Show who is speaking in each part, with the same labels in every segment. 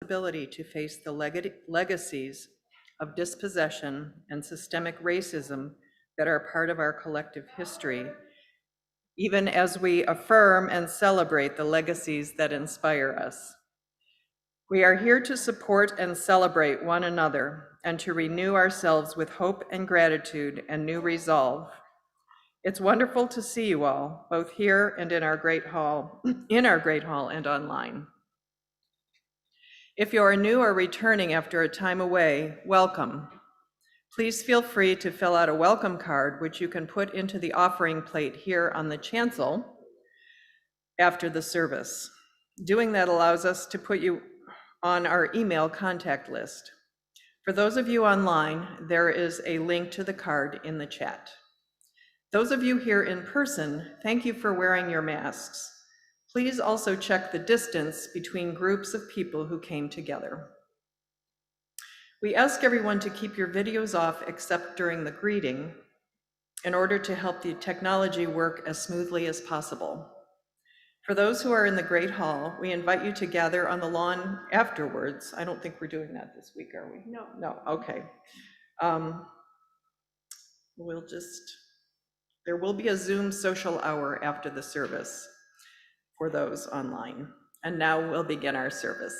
Speaker 1: responsibility to face the legacies of dispossession and systemic racism that are part of our collective history, even as we affirm and celebrate the legacies that inspire us. We are here to support and celebrate one another and to renew ourselves with hope and gratitude and new resolve. It's wonderful to see you all, both here and in our great hall and online. If you are new or returning after a time away, welcome. Please feel free to fill out a welcome card, which you can put into the offering plate here on the chancel after the service. Doing that allows us to put you on our email contact list. For those of you online, there is a link to the card in the chat. Those of you here in person, thank you for wearing your masks. Please also check the distance between groups of people who came together. We ask everyone to keep your videos off except during the greeting in order to help the technology work as smoothly as possible. For those who are in the Great Hall, we invite you to gather on the lawn afterwards. I don't think we're doing that this week, are we?
Speaker 2: No.
Speaker 1: No, okay. There will be a Zoom social hour after the service for those online. And now we'll begin our service.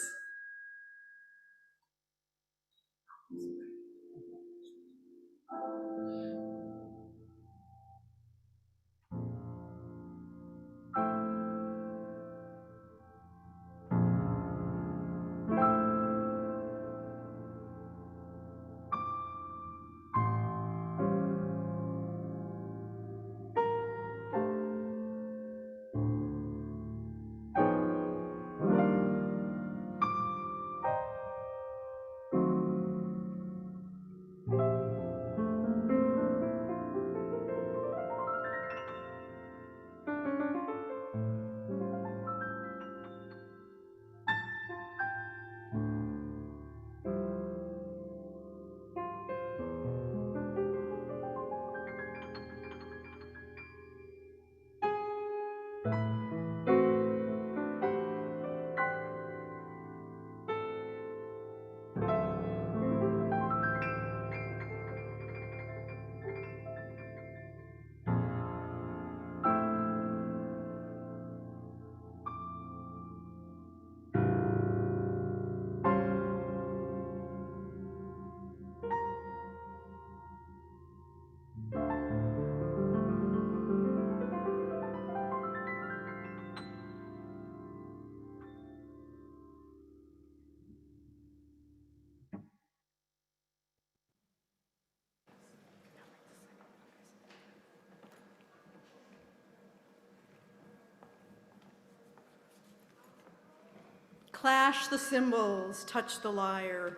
Speaker 2: Clash the cymbals, touch the lyre,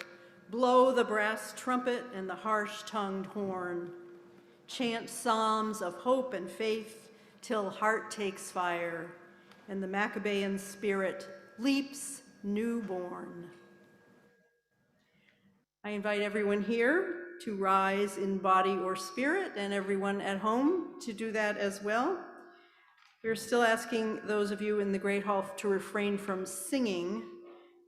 Speaker 2: blow the brass trumpet and the harsh-tongued horn. Chant psalms of hope and faith till heart takes fire and the Maccabean spirit leaps newborn. I invite everyone here to rise in body or spirit and everyone at home to do that as well. We're still asking those of you in the Great Hall to refrain from singing,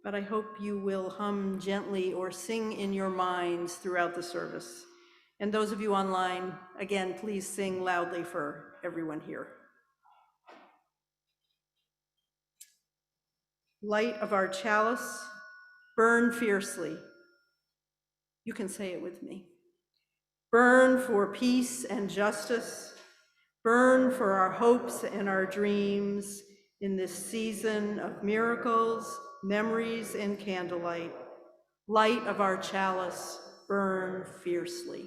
Speaker 2: but I hope you will hum gently or sing in your minds throughout the service. And those of you online, again, please sing loudly for everyone here. Light of our chalice, burn fiercely. You can say it with me. Burn for peace and justice. Burn for our hopes and our dreams in this season of miracles, memories, and candlelight. Light of our chalice, burn fiercely.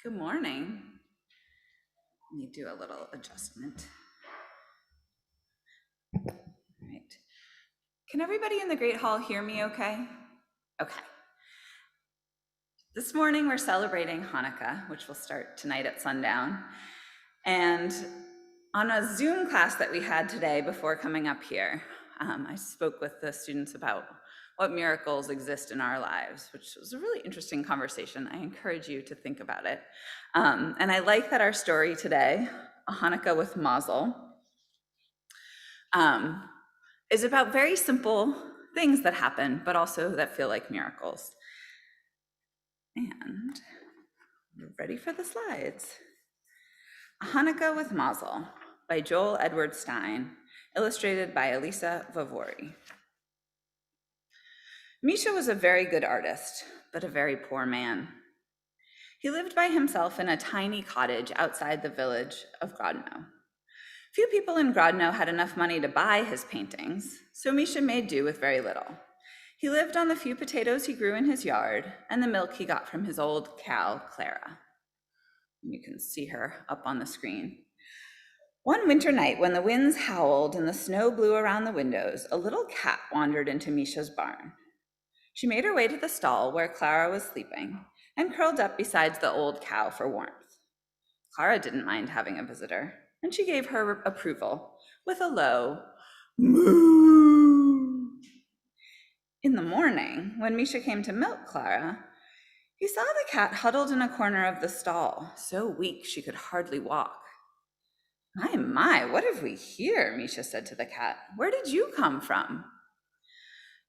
Speaker 3: Good morning. Let me do a little adjustment. All right. Can everybody in the Great Hall hear me okay? Okay. This morning we're celebrating Hanukkah, which will start tonight at sundown. And on a Zoom class that we had today before coming up here, I spoke with the students about what miracles exist in our lives, which was a really interesting conversation. I encourage you to think about it. And I like that our story today, a Hanukkah with Mazel, is about very simple things that happen, but also that feel like miracles. And we're ready for the slides. A Hanukkah with Mazel by Joel Edward Stein, illustrated by Elisa Vavori. Misha was a very good artist, but a very poor man. He lived by himself in a tiny cottage outside the village of Grodno. Few people in Grodno had enough money to buy his paintings, so Misha made do with very little. He lived on the few potatoes he grew in his yard and the milk he got from his old cow, Clara. You can see her up on the screen. One winter night, when the winds howled and the snow blew around the windows, a little cat wandered into Misha's barn. She made her way to the stall where Clara was sleeping and curled up beside the old cow for warmth. Clara didn't mind having a visitor, and she gave her approval with a low moo. In the morning, when Misha came to milk Clara, he saw the cat huddled in a corner of the stall, so weak she could hardly walk. My, what have we here? Misha said to the cat. Where did you come from?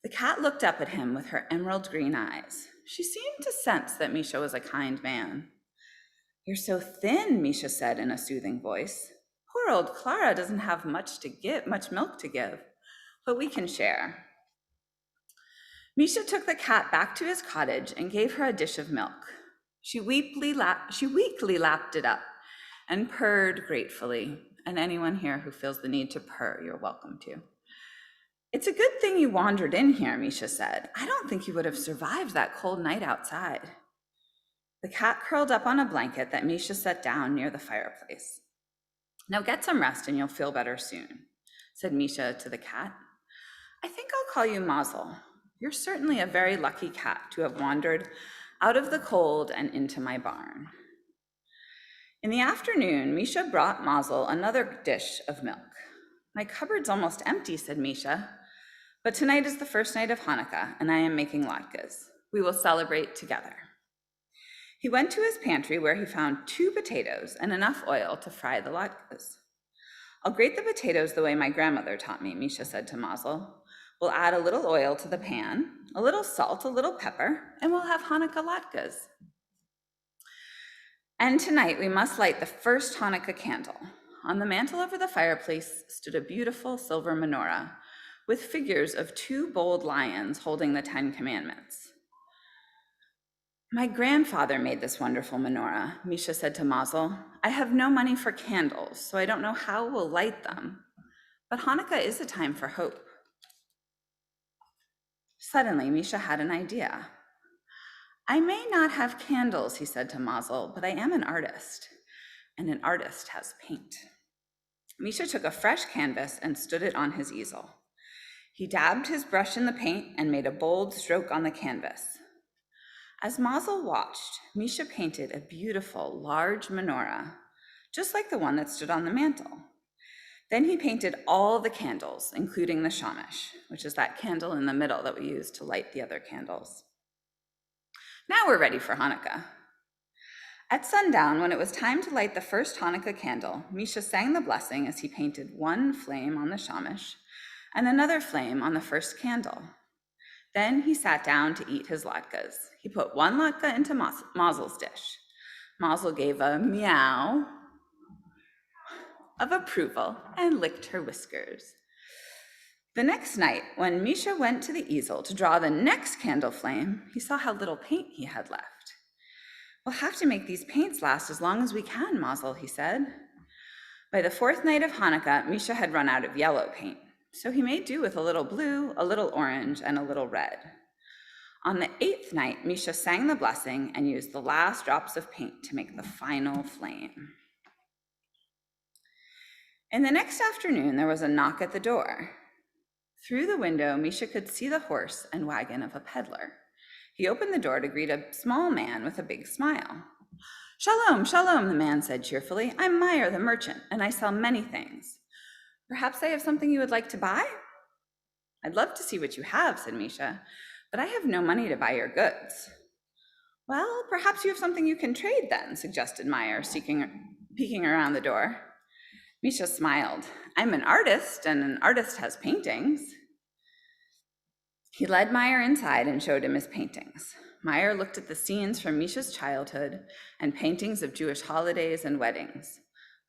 Speaker 3: The cat looked up at him with her emerald green eyes. She seemed to sense that Misha was a kind man. You're so thin, Misha said in a soothing voice. Poor old Clara doesn't have much milk to give, but we can share. Misha took the cat back to his cottage and gave her a dish of milk. She weakly lapped it up and purred gratefully. And anyone here who feels the need to purr, you're welcome to. It's a good thing you wandered in here, Misha said. I don't think you would have survived that cold night outside. The cat curled up on a blanket that Misha set down near the fireplace. Now get some rest and you'll feel better soon, said Misha to the cat. I think I'll call you Mazel. You're certainly a very lucky cat to have wandered out of the cold and into my barn. In the afternoon, Misha brought Mazel another dish of milk. My cupboard's almost empty, said Misha, but tonight is the first night of Hanukkah and I am making latkes. We will celebrate together. He went to his pantry where he found 2 potatoes and enough oil to fry the latkes. I'll grate the potatoes the way my grandmother taught me, Misha said to Mazel. We'll add a little oil to the pan, a little salt, a little pepper, and we'll have Hanukkah latkes. And tonight we must light the first Hanukkah candle. On the mantel over the fireplace stood a beautiful silver menorah with figures of 2 bold lions holding the 10 commandments. My grandfather made this wonderful menorah, Misha said to Mazel. I have no money for candles, so I don't know how we'll light them. But Hanukkah is a time for hope. Suddenly, Misha had an idea. I may not have candles, he said to Mazel, but I am an artist, and an artist has paint. Misha took a fresh canvas and stood it on his easel. He dabbed his brush in the paint and made a bold stroke on the canvas. As Mazel watched, Misha painted a beautiful, large menorah, just like the one that stood on the mantel. Then he painted all the candles, including the shamash, which is that candle in the middle that we use to light the other candles. Now we're ready for Hanukkah. At sundown, when it was time to light the first Hanukkah candle, Misha sang the blessing as he painted one flame on the shamash and another flame on the first candle. Then he sat down to eat his latkes. He put one latke into Mazel's dish. Mazel gave a meow of approval and licked her whiskers. The next night, when Misha went to the easel to draw the next candle flame, he saw how little paint he had left. We'll have to make these paints last as long as we can, Mazel, he said. By the 4th night of Hanukkah, Misha had run out of yellow paint, so he made do with a little blue, a little orange, and a little red. On the 8th night, Misha sang the blessing and used the last drops of paint to make the final flame. In the next afternoon, there was a knock at the door. Through the window, Misha could see the horse and wagon of a peddler. He opened the door to greet a small man with a big smile. "Shalom, shalom," the man said cheerfully. "I'm Meyer, the merchant, and I sell many things. Perhaps I have something you would like to buy?" "I'd love to see what you have," said Misha, "but I have no money to buy your goods." "Well, perhaps you have something you can trade then," suggested Meyer, peeking around the door. Misha smiled. "I'm an artist, and an artist has paintings." He led Meyer inside and showed him his paintings. Meyer looked at the scenes from Misha's childhood and paintings of Jewish holidays and weddings.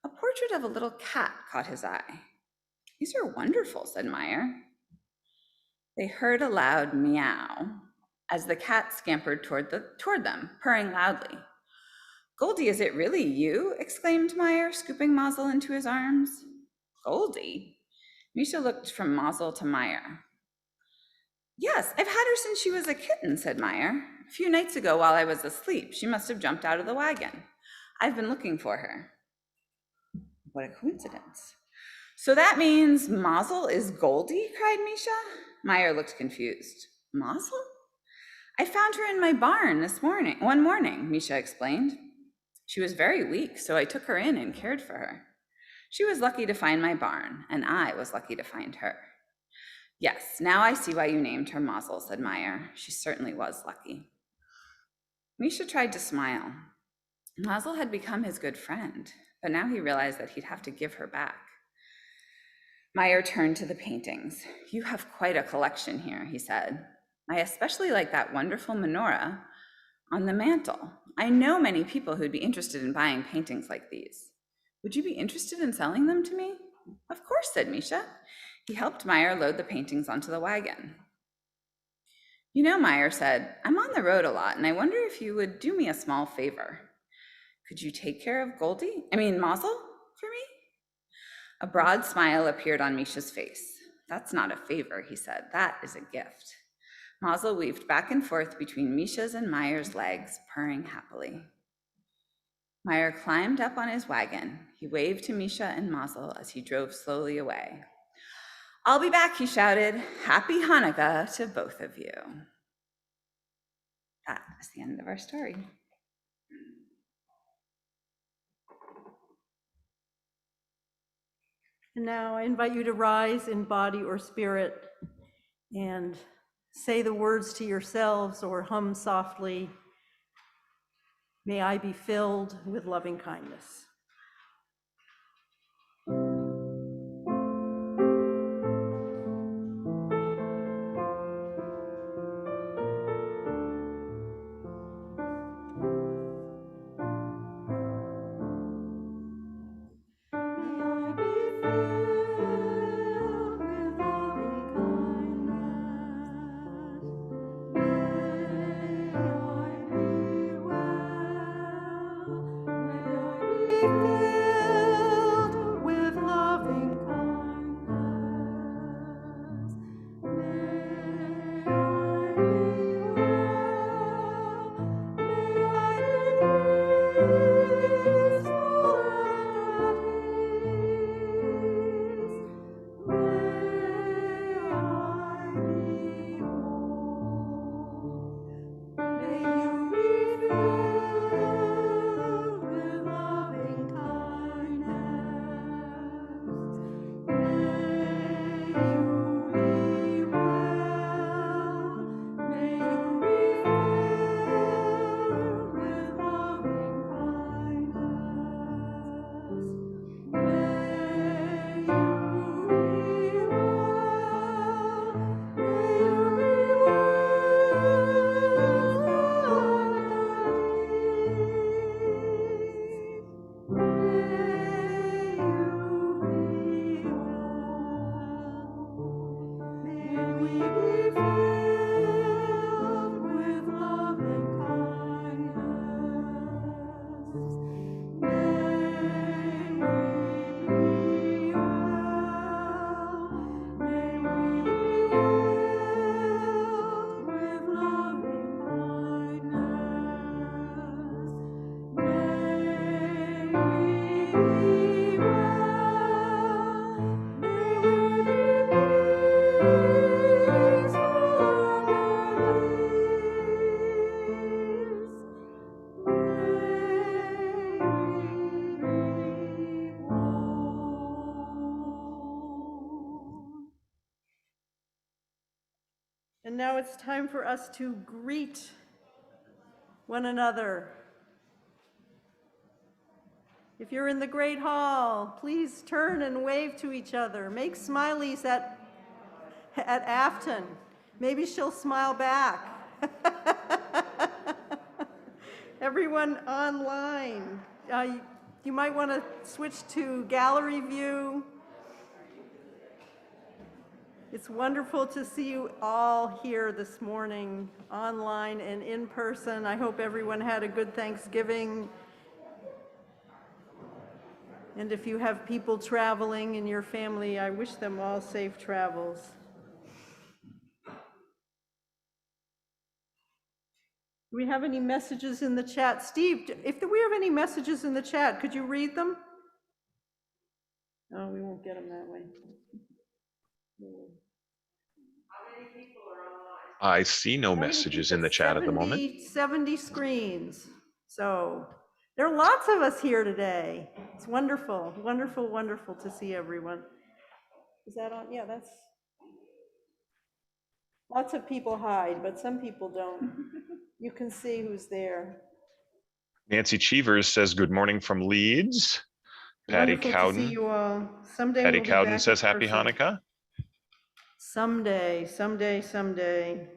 Speaker 3: A portrait of a little cat caught his eye. "These are wonderful," said Meyer. They heard a loud meow as the cat scampered toward them, purring loudly. "Goldie, is it really you?" exclaimed Meyer, scooping Mazel into his arms. "Goldie?" Misha looked from Mazel to Meyer. "Yes, I've had her since she was a kitten," said Meyer. "A few nights ago, while I was asleep, she must have jumped out of the wagon. I've been looking for her." "What a coincidence. So that means Mazel is Goldie?" cried Misha. Meyer looked confused. "Mazel? I found her in my barn one morning, Misha explained. She was very weak, so I took her in and cared for her. She was lucky to find my barn, and I was lucky to find her." "Yes, now I see why you named her Mazel," said Meyer. "She certainly was lucky." Misha tried to smile. Mazel had become his good friend, but now he realized that he'd have to give her back. Meyer turned to the paintings. "You have quite a collection here," he said. "I especially like that wonderful menorah on the mantle. I know many people who'd be interested in buying paintings like these. Would you be interested in selling them to me?" "Of course," said Misha. He helped Meyer load the paintings onto the wagon. "You know," Meyer said, "I'm on the road a lot, and I wonder if you would do me a small favor. Could you take care of Mazel for me?" A broad smile appeared on Misha's face. "That's not a favor," he said. "That is a gift." Mazel weaved back and forth between Misha's and Meyer's legs, purring happily. Meyer climbed up on his wagon. He waved to Misha and Mazel as he drove slowly away. "I'll be back," he shouted. "Happy Hanukkah to both of you." That is the end of our story.
Speaker 2: And now I invite you to rise in body or spirit and say the words to yourselves or hum softly, "May I be filled with loving kindness." And now it's time for us to greet one another. If you're in the Great Hall, please turn and wave to each other. Make smileys at Afton. Maybe she'll smile back. Everyone online, you might want to switch to gallery view. It's wonderful to see you all here this morning, online and in person. I hope everyone had a good Thanksgiving. And if you have people traveling in your family, I wish them all safe travels. Do we have any messages in the chat? Steve, if we have any messages in the chat, could you read them? Oh, we won't get them that way.
Speaker 4: I see no messages in the chat at the moment.
Speaker 2: 70 screens. So there are lots of us here today. It's wonderful, wonderful, wonderful to see everyone. Is that on? Yeah, that's. Lots of people hide, but some people don't. You can see who's there.
Speaker 4: Nancy Cheevers says good morning from Leeds. Patty
Speaker 2: Wonderful to
Speaker 4: Cowden.
Speaker 2: see you all. Someday
Speaker 4: Patty
Speaker 2: we'll be
Speaker 4: Cowden
Speaker 2: back
Speaker 4: says
Speaker 2: in
Speaker 4: happy
Speaker 2: person.
Speaker 4: Hanukkah.
Speaker 2: Someday, someday, someday.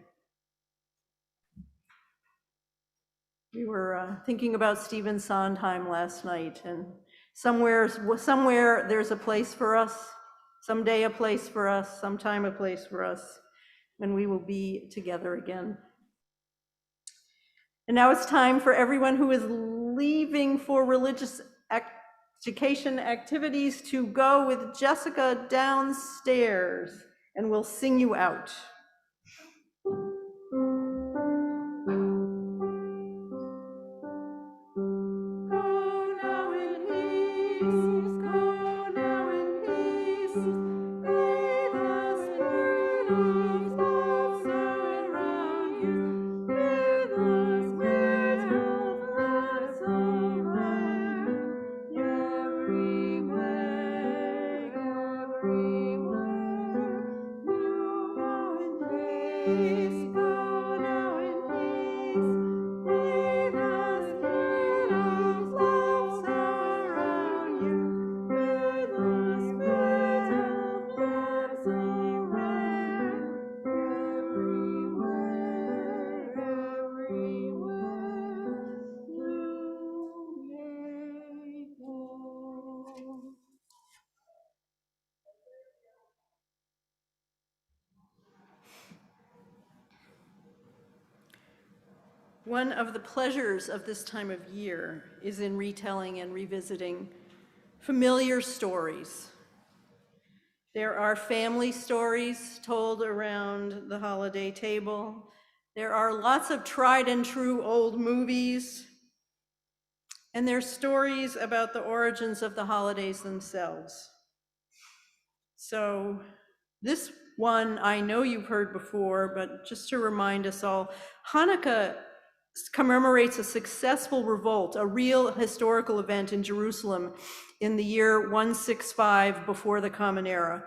Speaker 2: We were thinking about Stephen Sondheim last night, and somewhere there's a place for us, someday a place for us, sometime a place for us, when we will be together again. And now it's time for everyone who is leaving for religious education activities to go with Jessica downstairs, and we'll sing you out. One of the pleasures of this time of year is in retelling and revisiting familiar stories. There are family stories told around the holiday table. There are lots of tried and true old movies. And there's stories about the origins of the holidays themselves. So this one I know you've heard before, but just to remind us all, Hanukkah commemorates a successful revolt, a real historical event in Jerusalem in the year 165 before the Common Era.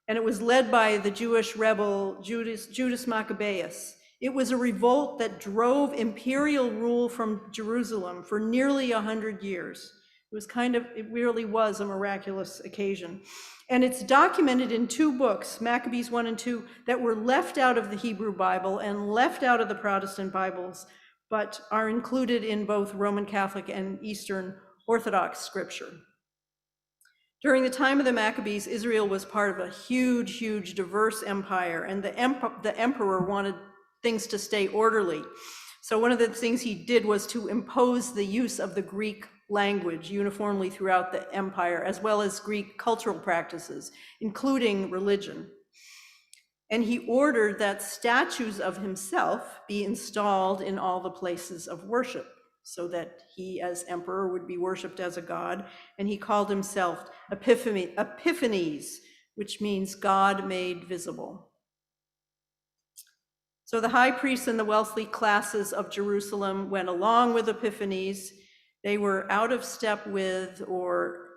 Speaker 2: And it was led by the Jewish rebel Judas Maccabeus. It was a revolt that drove imperial rule from Jerusalem for nearly 100 years. It really was a miraculous occasion. And it's documented in two books, Maccabees 1 and 2, that were left out of the Hebrew Bible and left out of the Protestant Bibles, but are included in both Roman Catholic and Eastern Orthodox scripture. During the time of the Maccabees, Israel was part of a huge, huge, diverse empire, and the emperor wanted things to stay orderly. So one of the things he did was to impose the use of the Greek language uniformly throughout the empire, as well as Greek cultural practices, including religion. And he ordered that statues of himself be installed in all the places of worship, so that he, as emperor, would be worshipped as a god. And he called himself Epiphanes, which means God made visible. So the high priests and the wealthy classes of Jerusalem went along with Epiphanes. They were out of step with, or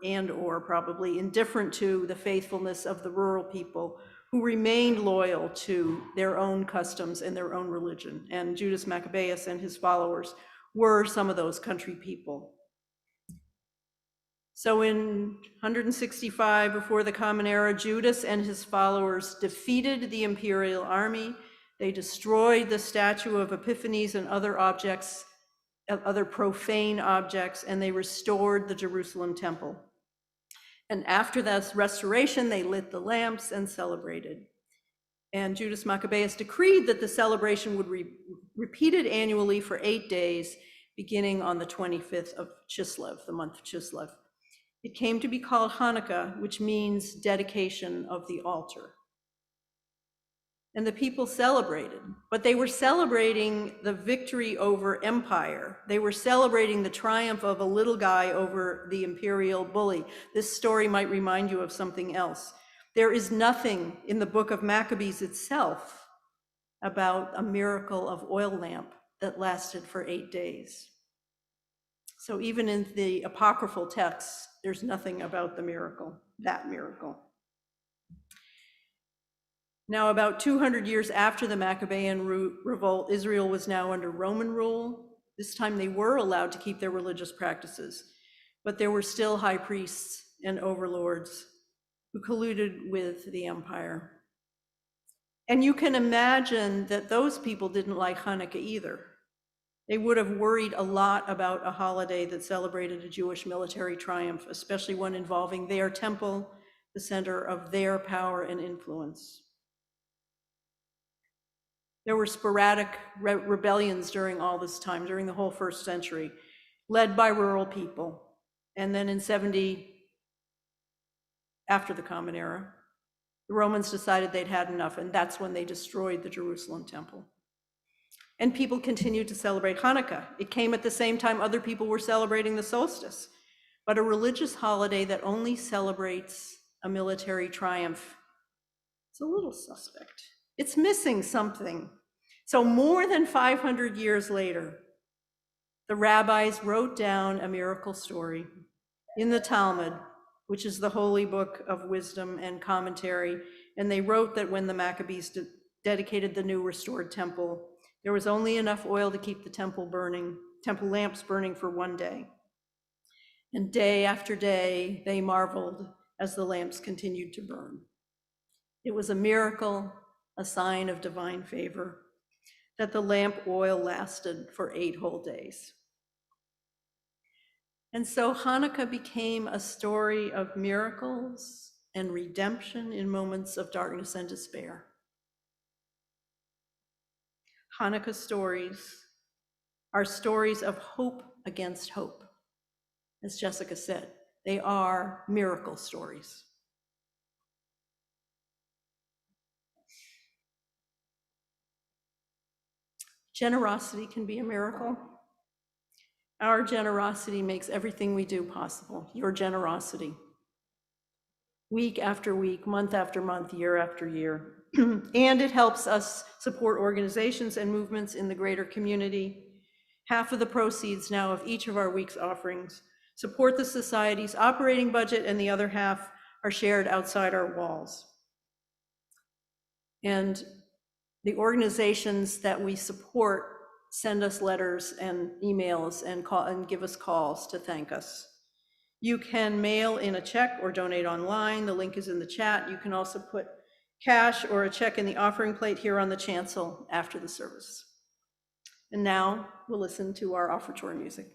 Speaker 2: probably indifferent to, the faithfulness of the rural people, who remained loyal to their own customs and their own religion. And Judas Maccabeus and his followers were some of those country people. So in 165 before the Common Era, Judas and his followers defeated the imperial army. They destroyed the statue of Epiphanes and other objects, other profane objects, and they restored the Jerusalem temple. And after this restoration, they lit the lamps and celebrated. And Judas Maccabeus decreed that the celebration would be repeated annually for 8 days, beginning on the 25th of Chislev, the month of Chislev. It came to be called Hanukkah, which means dedication of the altar. And the people celebrated, but they were celebrating the victory over empire. They were celebrating the triumph of a little guy over the imperial bully. This story might remind you of something else. There is nothing in the book of Maccabees itself about a miracle of oil lamp that lasted for 8 days. So even in the apocryphal texts, there's nothing about the miracle, that miracle. Now, about 200 years after the Maccabean revolt, Israel was now under Roman rule. This time they were allowed to keep their religious practices, but there were still high priests and overlords who colluded with the empire. And you can imagine that those people didn't like Hanukkah either. They would have worried a lot about a holiday that celebrated a Jewish military triumph, especially one involving their temple, the center of their power and influence. There were sporadic rebellions during all this time, during the whole first century, led by rural people. And then in 70, after the Common Era, the Romans decided they'd had enough, and that's when they destroyed the Jerusalem temple. And people continued to celebrate Hanukkah. It came at the same time other people were celebrating the solstice. But a religious holiday that only celebrates a military triumph, it's a little suspect. It's missing something. So more than 500 years later, the rabbis wrote down a miracle story in the Talmud, which is the holy book of wisdom and commentary. And they wrote that when the Maccabees dedicated the new restored temple, there was only enough oil to keep the temple lamps burning for 1 day. And day after day, they marveled as the lamps continued to burn. It was a miracle, a sign of divine favor, that the lamp oil lasted for 8 whole days. And so Hanukkah became a story of miracles and redemption in moments of darkness and despair. Hanukkah stories are stories of hope against hope. As Jessica said, they are miracle stories. Generosity can be a miracle. Our generosity makes everything we do possible. Your generosity. Week after week, month after month, year after year. And it helps us support organizations and movements in the greater community. Half of the proceeds now of each of our week's offerings support the society's operating budget, and the other half are shared outside our walls. And the organizations that we support send us letters and emails and give us calls to thank us. You can mail in a check or donate online. The link is in the chat. You can also put cash or a check in the offering plate here on the chancel after the service. And now we'll listen to our offertory music.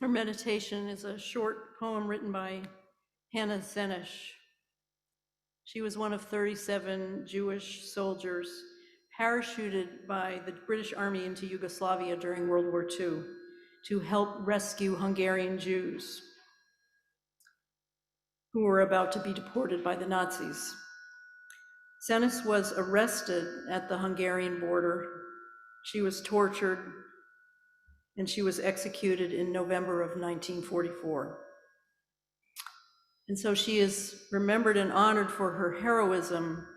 Speaker 2: Our meditation is a short poem written by Hannah Zenesh. She was one of 37 Jewish soldiers parachuted by the British Army into Yugoslavia during World War II to help rescue Hungarian Jews who were about to be deported by the Nazis. Zenesh was arrested at the Hungarian border. She was tortured, and she was executed in November of 1944. And so she is remembered and honored for her heroism,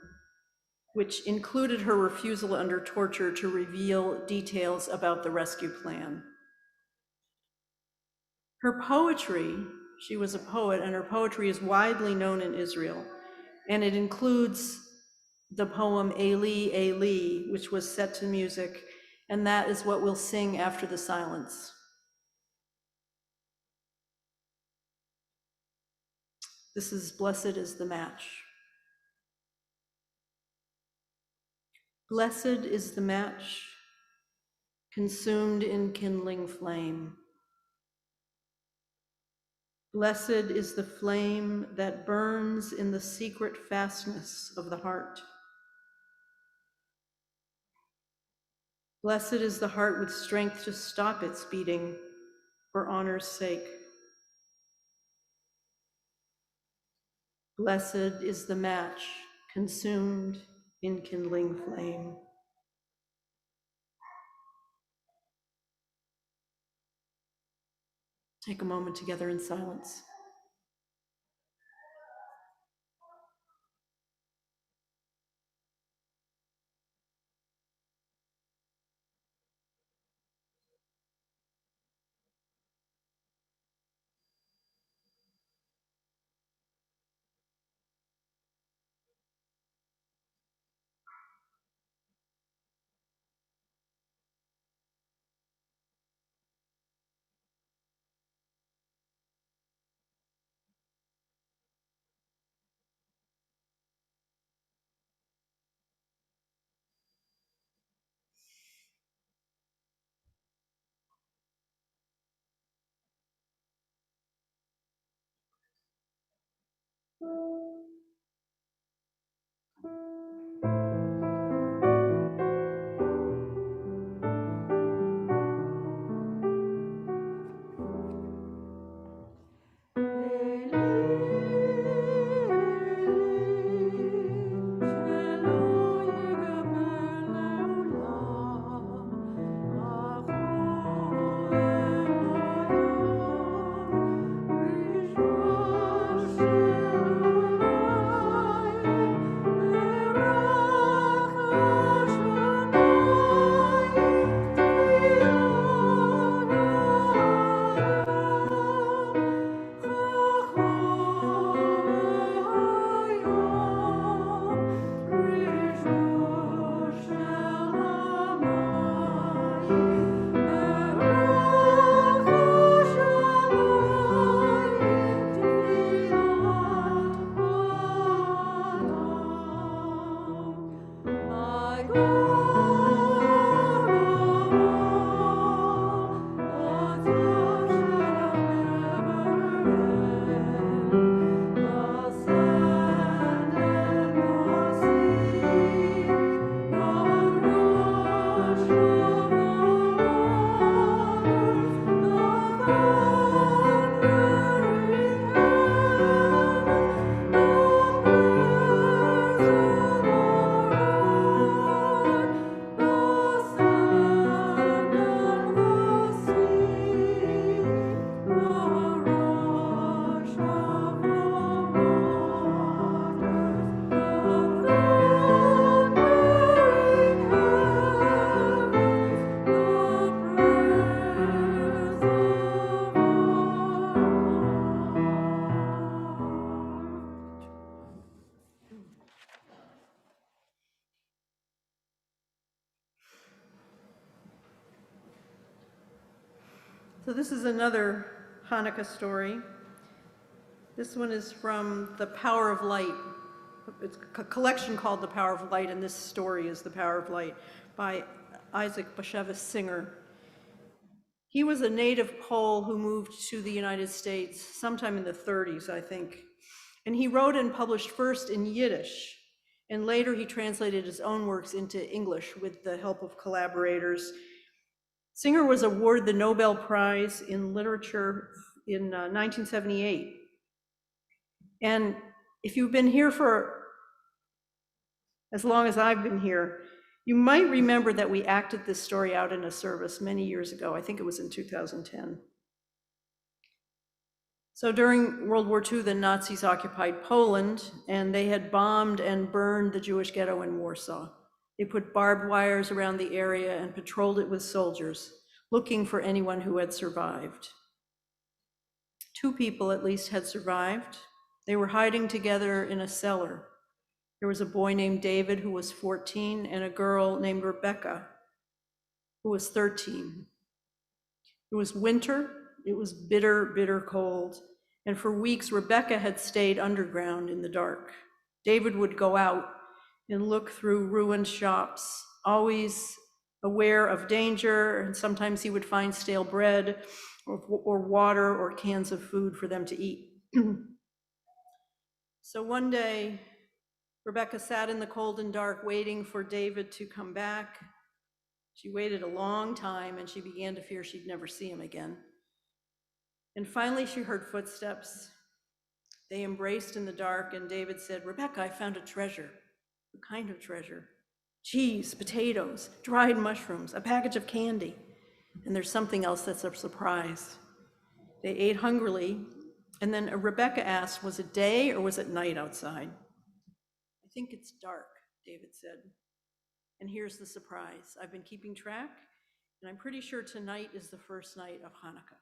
Speaker 2: which included her refusal under torture to reveal details about the rescue plan. Her poetry, she was a poet, and her poetry is widely known in Israel, and it includes the poem Eli, Eli, which was set to music, and that is what we'll sing after the silence. This is Blessed is the Match. Blessed is the match, consumed in kindling flame. Blessed is the flame that burns in the secret fastness of the heart. Blessed is the heart with strength to stop its beating for honor's sake. Blessed is the match consumed in kindling flame. Take a moment together in silence. So this is another Hanukkah story. This one is from The Power of Light. It's a collection called The Power of Light, and this story is The Power of Light by Isaac Bashevis Singer. He was a native Pole who moved to the United States sometime in the 30s, I think. And he wrote and published first in Yiddish, and later he translated his own works into English with the help of collaborators. Singer was awarded the Nobel Prize in Literature in 1978. And if you've been here for as long as I've been here, you might remember that we acted this story out in a service many years ago. I think it was in 2010. So during World War II, the Nazis occupied Poland, and they had bombed and burned the Jewish ghetto in Warsaw. They put barbed wires around the area and patrolled it with soldiers, looking for anyone who had survived. 2 people at least had survived. They were hiding together in a cellar. There was a boy named David who was 14 and a girl named Rebecca who was 13. It was winter. It was bitter, bitter cold. And for weeks, Rebecca had stayed underground in the dark. David would go out and look through ruined shops, always aware of danger, and sometimes he would find stale bread or water or cans of food for them to eat. So one day, Rebecca sat in the cold and dark waiting for David to come back. She waited a long time and she began to fear she'd never see him again. And finally she heard footsteps. They embraced in the dark and David said, "Rebecca, I found a treasure." "What kind of treasure?" "Cheese, potatoes, dried mushrooms, a package of candy. And there's something else that's a surprise." They ate hungrily, and then Rebecca asked, "Was it day or was it night outside?" "I think it's dark," David said. "And here's the surprise. I've been keeping track, and I'm pretty sure tonight is the first night of Hanukkah.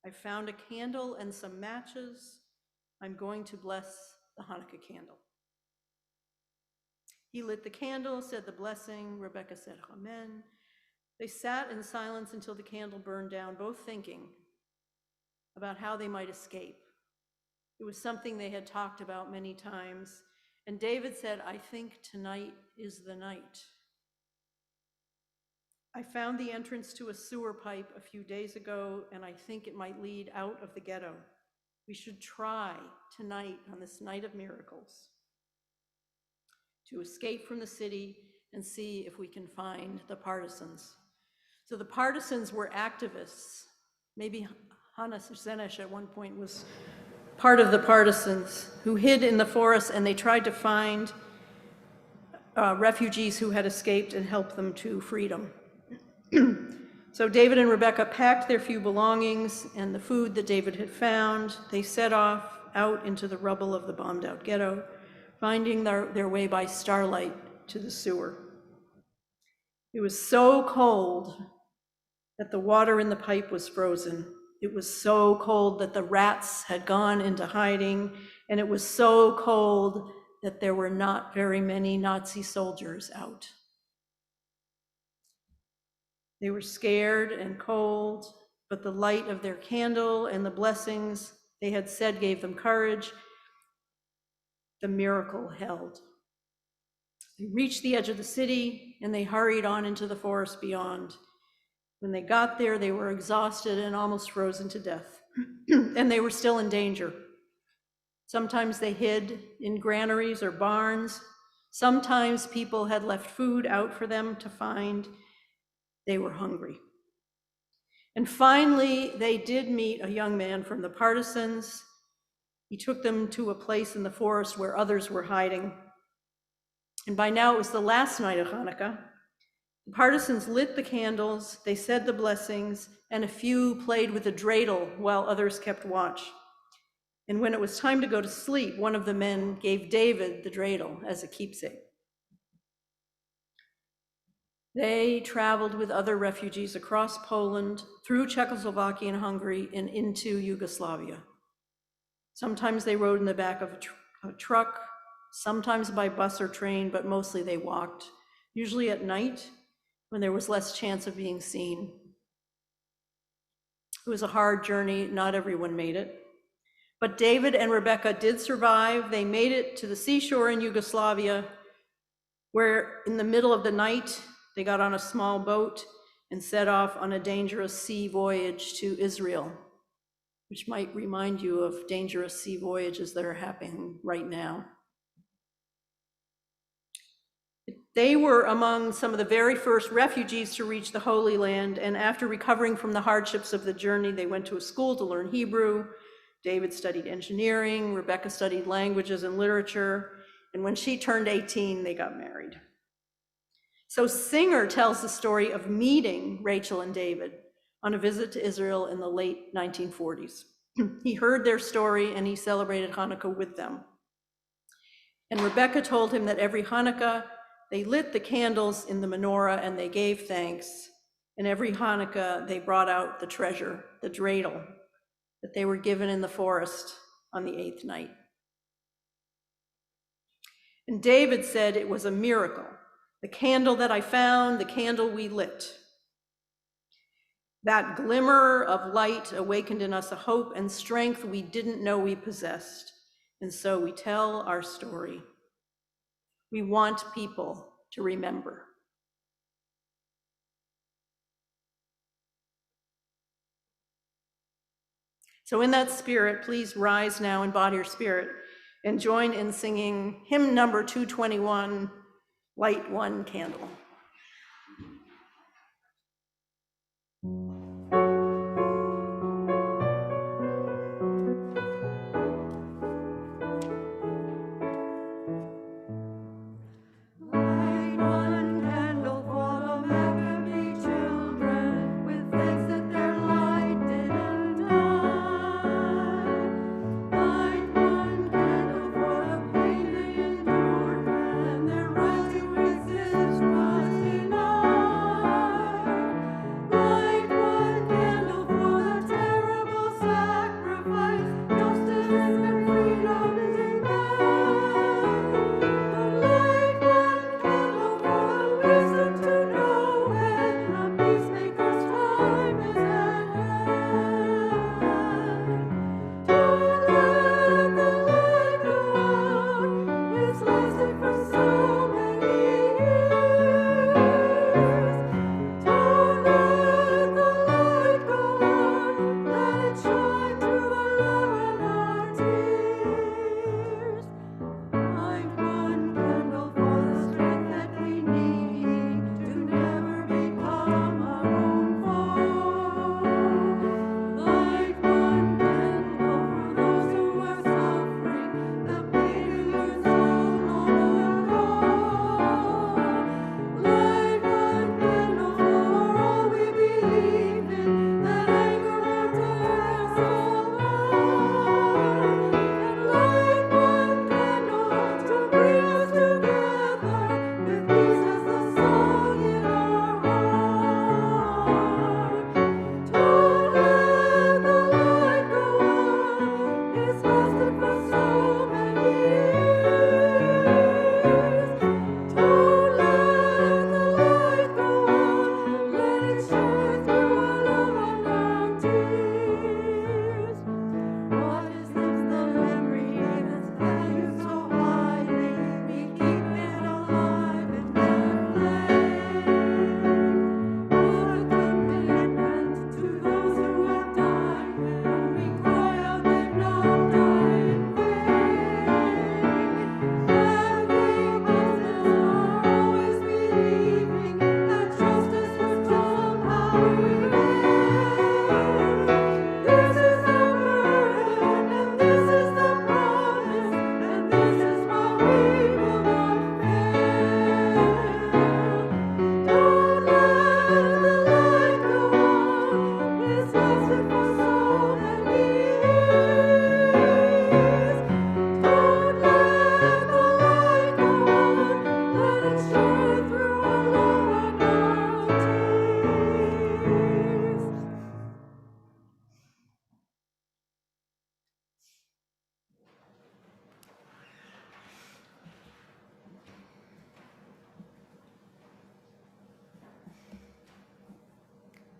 Speaker 2: I found a candle and some matches. I'm going to bless the Hanukkah candle." He lit the candle, said the blessing. Rebecca said, "Amen." They sat in silence until the candle burned down, both thinking about how they might escape. It was something they had talked about many times. And David said, "I think tonight is the night. I found the entrance to a sewer pipe a few days ago, and I think it might lead out of the ghetto. We should try tonight, on this night of miracles, to escape from the city and see if we can find the partisans." So the partisans were activists. Maybe Hannah Zenesh at one point was part of the partisans who hid in the forest, and they tried to find refugees who had escaped and help them to freedom. So David and Rebecca packed their few belongings and the food that David had found. They set off out into the rubble of the bombed out ghetto, finding their way by starlight to the sewer. It was so cold that the water in the pipe was frozen. It was so cold that the rats had gone into hiding, and it was so cold that there were not very many Nazi soldiers out. They were scared and cold, but the light of their candle and the blessings they had said gave them courage. The miracle held. They reached the edge of the city, and they hurried on into the forest beyond. When they got there, they were exhausted and almost frozen to death, and they were still in danger. Sometimes they hid in granaries or barns. Sometimes people had left food out for them to find. They were hungry. And finally, they did meet a young man from the partisans. He took them to a place in the forest where others were hiding. And by now, it was the last night of Hanukkah. The partisans lit the candles, they said the blessings, and a few played with a dreidel while others kept watch. And when it was time to go to sleep, one of the men gave David the dreidel as a keepsake. They traveled with other refugees across Poland, through Czechoslovakia and Hungary, and into Yugoslavia. Sometimes they rode in the back of a truck, sometimes by bus or train, but mostly they walked, usually at night when there was less chance of being seen. It was a hard journey. Not everyone made it. But David and Rebecca did survive. They made it to the seashore in Yugoslavia, where in the middle of the night, they got on a small boat and set off on a dangerous sea voyage to Israel, which might remind you of dangerous sea voyages that are happening right now. They were among some of the very first refugees to reach the Holy Land, and after recovering from the hardships of the journey, they went to a school to learn Hebrew. David studied engineering, Rebecca studied languages and literature, and when she turned 18, they got married. So Singer tells the story of meeting Rachel and David on a visit to Israel in the late 1940s. He heard their story and he celebrated Hanukkah with them. And Rebecca told him that every Hanukkah, they lit the candles in the menorah and they gave thanks. And every Hanukkah, they brought out the treasure, the dreidel, that they were given in the forest on the 8th night. And David said it was a miracle. The candle that I found, the candle we lit. That glimmer of light awakened in us a hope and strength we didn't know we possessed. And so we tell our story. We want people to remember. So in that spirit, please rise now in body or spirit and join in singing hymn number 221, Light One Candle.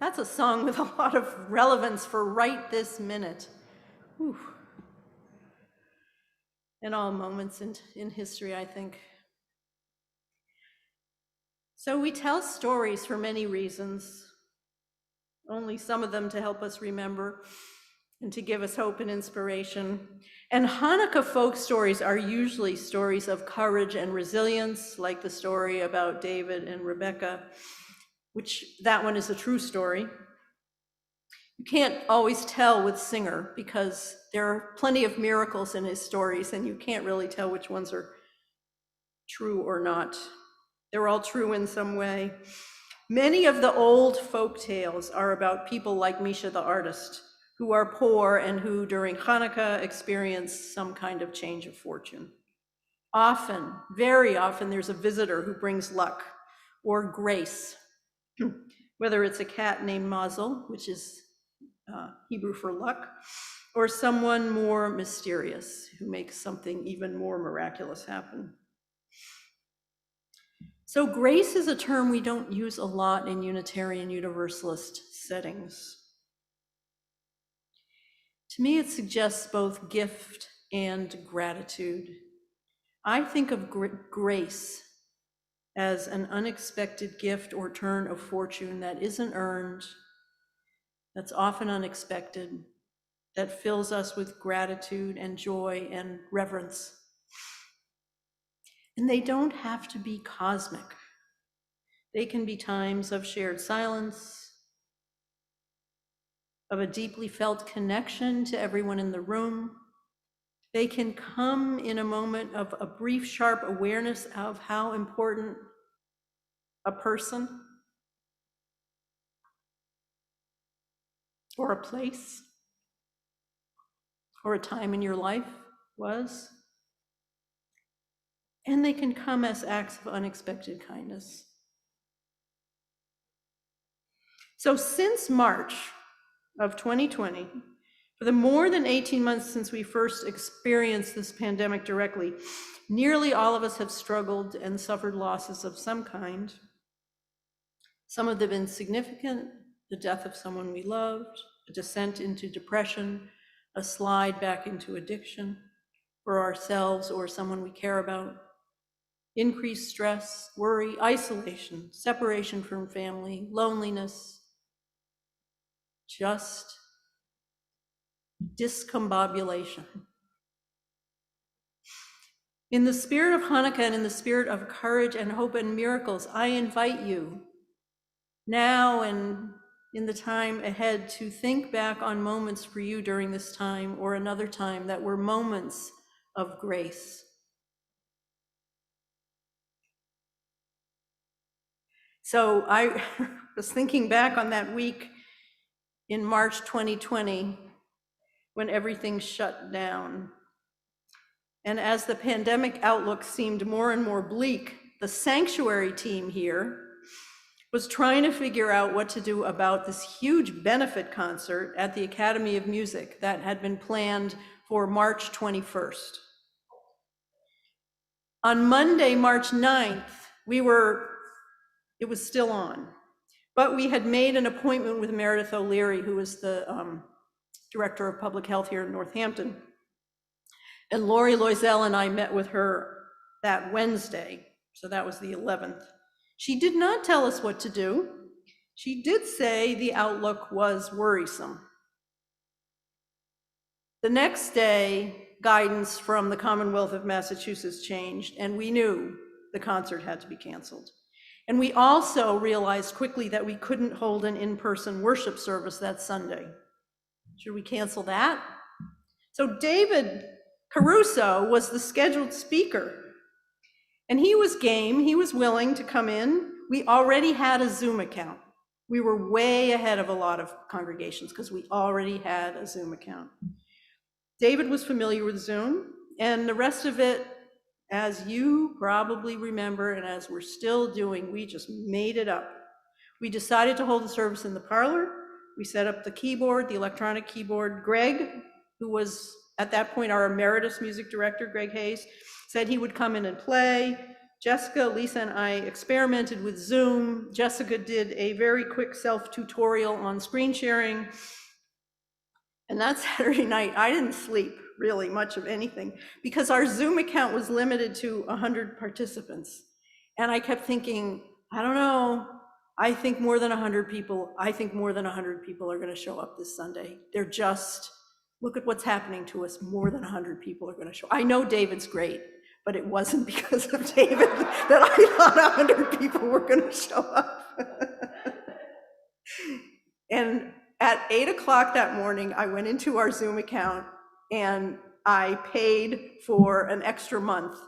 Speaker 2: That's a song with a lot of relevance for right this minute. Whew. In all moments in history, I think. So we tell stories for many reasons. only some of them to help us remember and to give us hope and inspiration. And Hanukkah folk stories are usually stories of courage and resilience, like the story about David and Rebecca, which that one is a true story. You can't always tell with Singer because there are plenty of miracles in his stories, and you can't really tell which ones are true or not. They're all true in some way. Many of the old folk tales are about people like Misha the artist, who are poor and who during Hanukkah experience some kind of change of fortune. Often, very often, there's a visitor who brings luck or grace, whether it's a cat named Mazel, which is Hebrew for luck, or someone more mysterious who makes something even more miraculous happen. So grace is a term we don't use a lot in Unitarian Universalist settings. To me, it suggests both gift and gratitude. I think of grace as an unexpected gift or turn of fortune that isn't earned, that's often unexpected, that fills us with gratitude and joy and reverence. And they don't have to be cosmic. They can be times of shared silence, of a deeply felt connection to everyone in the room. They can come in a moment of a brief, sharp awareness of how important a person or a place or a time in your life was. And they can come as acts of unexpected kindness. So since March of 2020, for the more than 18 months since we first experienced this pandemic directly, nearly all of us have struggled and suffered losses of some kind. Some of them have been significant: the death of someone we loved, a descent into depression, a slide back into addiction for ourselves or someone we care about, increased stress, worry, isolation, separation from family, loneliness, just discombobulation. In the spirit of Hanukkah and in the spirit of courage and hope and miracles, I invite you now and in the time ahead to think back on moments for you during this time or another time that were moments of grace. So I was thinking back on that week in March 2020 when everything shut down. And as the pandemic outlook seemed more and more bleak, the sanctuary team here was trying to figure out what to do about this huge benefit concert at the Academy of Music that had been planned for March 21st. On Monday, March 9th, it was still on, but we had made an appointment with Meredith O'Leary, who is the Director of Public Health here in Northampton. And Lori Loisel and I met with her that Wednesday, so that was the 11th. She did not tell us what to do. She did say the outlook was worrisome. The next day, guidance from the Commonwealth of Massachusetts changed, and we knew the concert had to be canceled. And we also realized quickly that we couldn't hold an in-person worship service that Sunday. Should we cancel that? So David Caruso was the scheduled speaker, and he was game, he was willing to come in. We already had a Zoom account. We were way ahead of a lot of congregations because we already had a Zoom account. David was familiar with Zoom, and the rest of it, as you probably remember, and as we're still doing, we just made it up. We decided to hold the service in the parlor. We set up the keyboard, the electronic keyboard. Greg, who was at that point our emeritus music director, Greg Hayes, said he would come in and play. Jessica, Lisa, and I experimented with Zoom. Jessica did a very quick self-tutorial on screen sharing. And that Saturday night, I didn't sleep really much of anything because our Zoom account was limited to 100 participants. And I kept thinking, I don't know, I think more than 100 people are going to show up this Sunday. They're just, look at what's happening to us. More than 100 people are going to show up. I know David's great, but it wasn't because of David that I thought 100 people were going to show up. And at 8 o'clock that morning, I went into our Zoom account and I paid for an extra month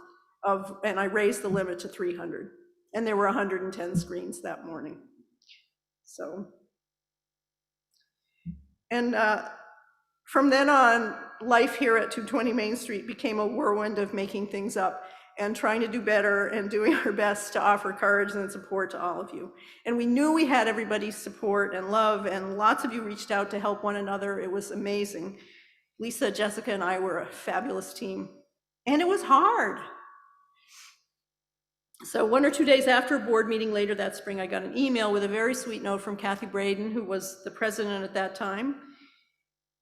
Speaker 2: and I raised the limit to 300. And there were 110 screens that morning. So, and from then on, life here at 220 Main Street became a whirlwind of making things up and trying to do better and doing our best to offer courage and support to all of you. And we knew we had everybody's support and love, and lots of you reached out to help one another. It was amazing. Lisa, Jessica, and I were a fabulous team. And it was hard. So 1 or 2 days after a board meeting later that spring, I got an email with a very sweet note from Kathy Braden, who was the president at that time.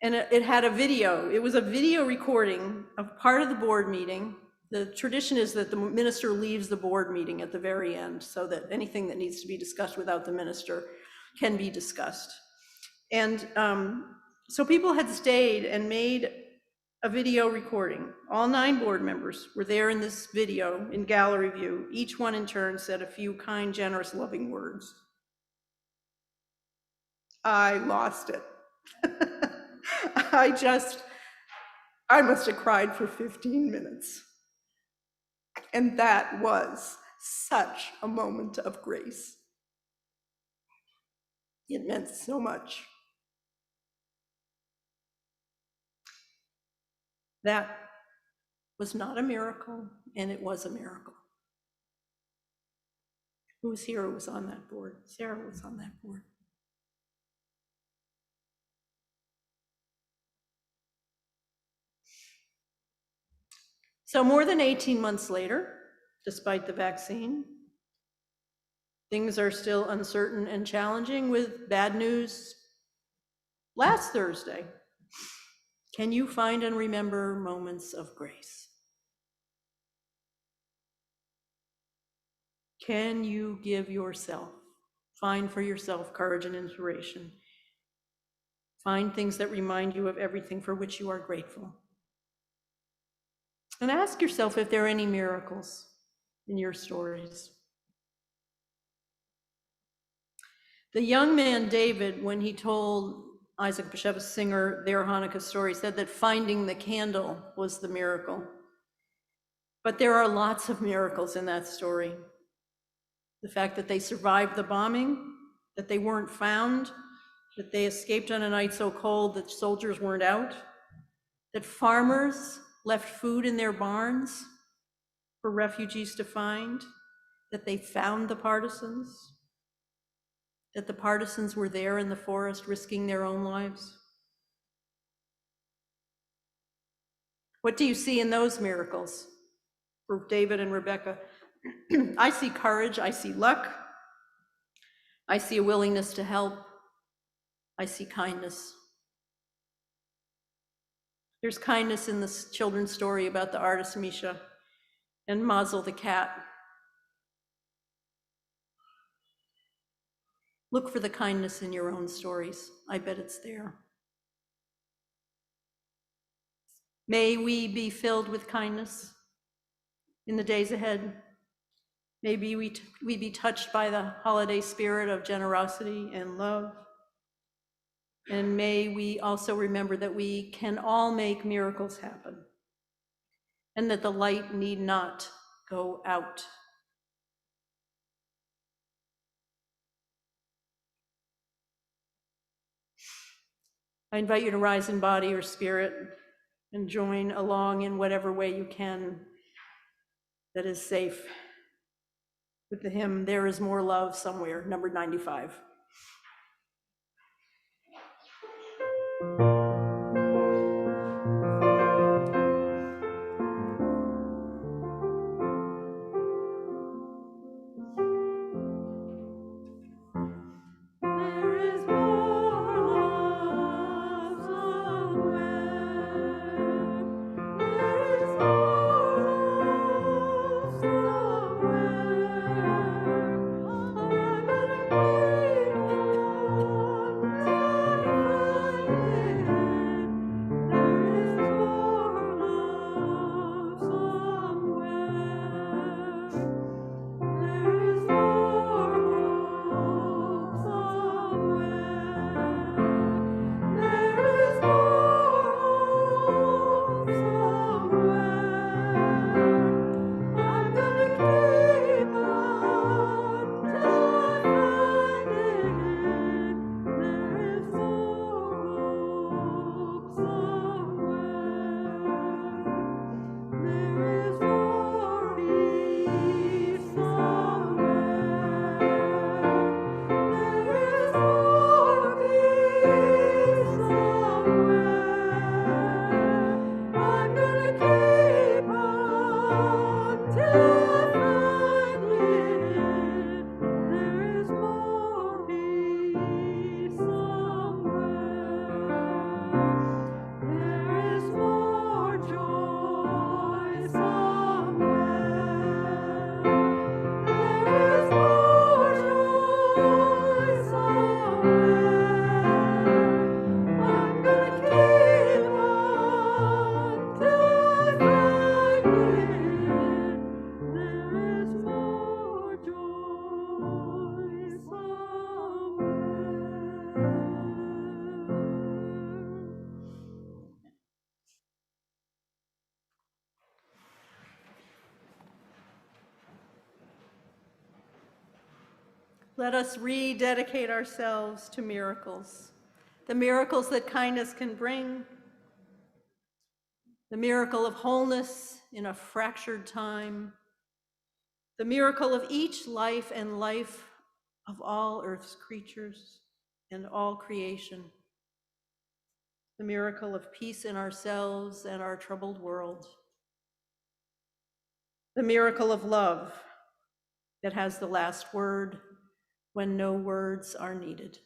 Speaker 2: And it had a video. It was a video recording of part of the board meeting. The tradition is that the minister leaves the board meeting at the very end so that anything that needs to be discussed without the minister can be discussed. And so people had stayed and made a video recording. All 9 board members were there in this video in gallery view. Each one in turn said a few kind, generous, loving words. I lost it. I must have cried for 15 minutes. And that was such a moment of grace. It meant so much. That was not a miracle, and it was a miracle. Who was here who was on that board? Sarah was on that board. So more than 18 months later, despite the vaccine, things are still uncertain and challenging with bad news. Last Thursday, can you find and remember moments of grace? Can you find for yourself courage and inspiration? Find things that remind you of everything for which you are grateful. And ask yourself if there are any miracles in your stories. The young man David, when he told Isaac Bashevis Singer their Hanukkah story, said that finding the candle was the miracle. But there are lots of miracles in that story. The fact that they survived the bombing, that they weren't found, that they escaped on a night so cold that soldiers weren't out, that farmers left food in their barns for refugees to find, that they found the partisans, that the partisans were there in the forest risking their own lives. What do you see in those miracles for David and Rebecca? I see courage, I see luck, I see a willingness to help, I see kindness. There's kindness in this children's story about the artist Misha and Mazel the cat. Look for the kindness in your own stories. I bet it's there. May we be filled with kindness in the days ahead. Maybe we be touched by the holiday spirit of generosity and love. And may we also remember that we can all make miracles happen and that the light need not go out. I invite you to rise in body or spirit and join along in whatever way you can that is safe with the hymn, There Is More Love Somewhere, number 95. Let us rededicate ourselves to miracles, the miracles that kindness can bring, the miracle of wholeness in a fractured time, the miracle of each life and life of all Earth's creatures and all creation, the miracle of peace in ourselves and our troubled world, the miracle of love that has the last word when no words are needed.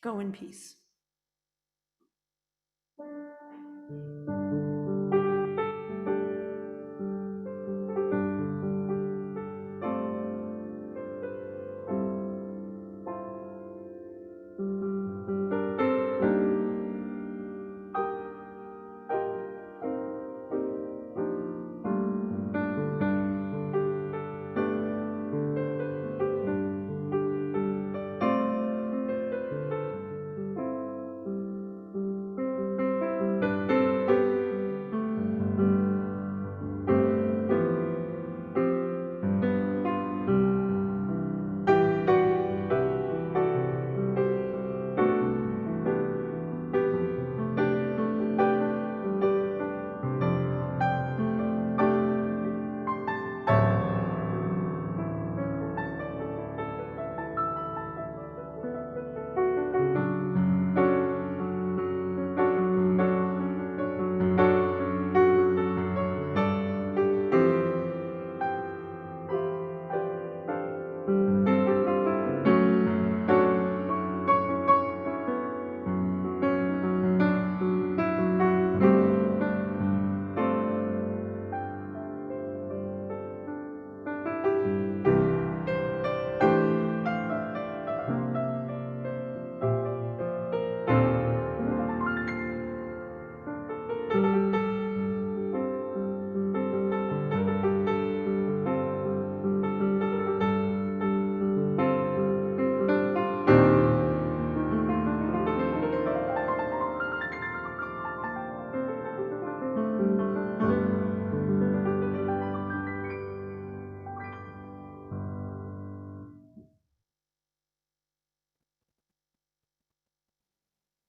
Speaker 2: Go in peace.